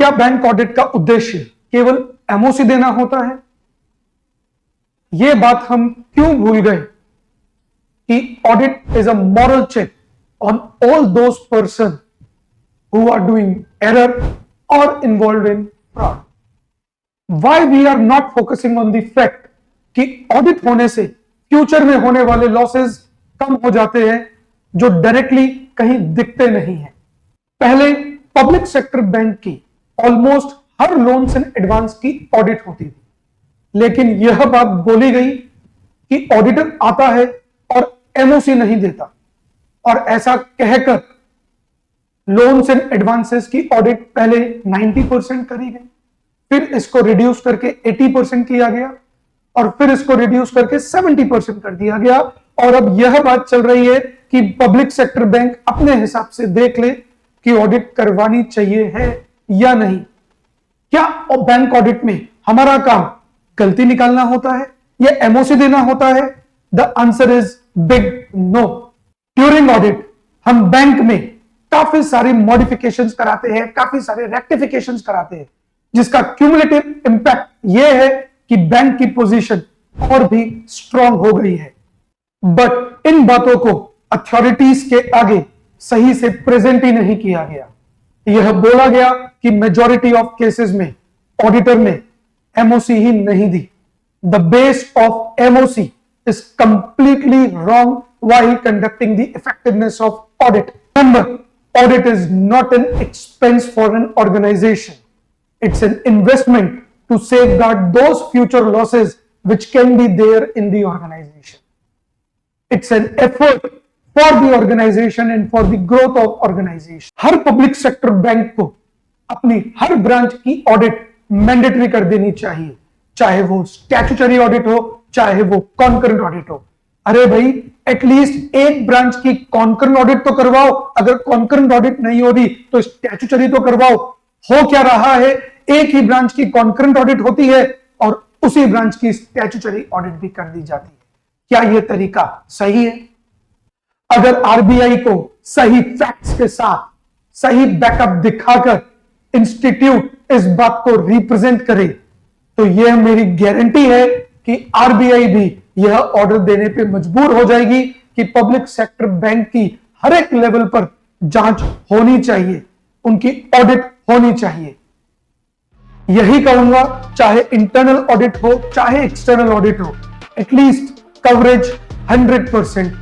क्या bank audit का उद्देश्य केवल एमओसी देना होता है? यह बात हम क्यों भूल गए कि audit is a moral check on all those person who are doing error और involve in fraud. Why we are not focusing on the fact कि ऑडिट होने से फ्यूचर में होने वाले लॉसेस कम हो जाते हैं जो डायरेक्टली कहीं दिखते नहीं है। पहले पब्लिक सेक्टर बैंक की almost her loans and advance की ऑडिट होती थी, लेकिन यह बात बोली गई कि ऑडिटर आता है और एमओसी नहीं देता, और ऐसा कहकर लोन्स एंड एडवांसेस की ऑडिट पहले 90% करी गई, फिर इसको रिड्यूस करके 80% किया गया, और फिर इसको रिड्यूस करके 70% कर दिया गया। और अब यह बात चल रही है कि पब्लिक सेक्टर बैंक अपने हिसाब से देख ले कि ऑडिट करवानी चाहिए है या नहीं। क्या बैंक ऑडिट में हमारा काम गलती निकालना होता है या एमओसी देना होता है? The answer is big no. During audit हम बैंक में काफी सारी मॉडिफिकेशंस कराते हैं, काफी सारे रेक्टिफिकेशंस कराते हैं, जिसका क्यूमुलेटिव इंपैक्ट यह है कि बैंक की पोजीशन और भी स्ट्रांग हो गई है। बट इन बातों को अथॉरिटीज के आगे सही से प्रेजेंट ही नहीं किया गया। यह बोला गया कि मेजॉरिटी ऑफ केसेस में ऑडिटर ने एमओसी ही नहीं दी। The base of MOC is completely wrong while conducting the effectiveness of audit. Remember, audit is not an expense for an organization. It's an investment to safeguard those future losses which can be there in the organization. It's an effort for the organization and for the growth of organization. Her public sector bank को अपनी हर branch की audit mandatory कर देनी चाहिए, चाहे वो statutory audit हो, चाहे वो कॉन्करेंट ऑडिट हो। अरे भाई, एटलीस्ट एक ब्रांच की कॉन्करेंट ऑडिट तो करवाओ। अगर कॉन्करेंट ऑडिट नहीं हो रही तो स्टैट्यूटरी तो करवाओ। हो क्या रहा है, एक ही ब्रांच की कॉन्करेंट ऑडिट होती है और उसी ब्रांच की स्टैट्यूटरी ऑडिट भी कर दी जाती है। क्या यह तरीका सही है? अगर आरबीआई को सही फैक्ट्स के साथ सही बैकअप दिखाकर इंस्टीट्यूट इस बात को रिप्रेजेंट करे तो यह मेरी गारंटी है कि आरबीआई भी यह ऑर्डर देने पे मजबूर हो जाएगी कि पब्लिक सेक्टर बैंक की हर एक लेवल पर जांच होनी चाहिए, उनकी ऑडिट होनी चाहिए। यही कहूंगा, चाहे इंटरनल ऑडिट हो चाहे एक्सटर्नल ऑडिट हो, एटलीस्ट कवरेज 100%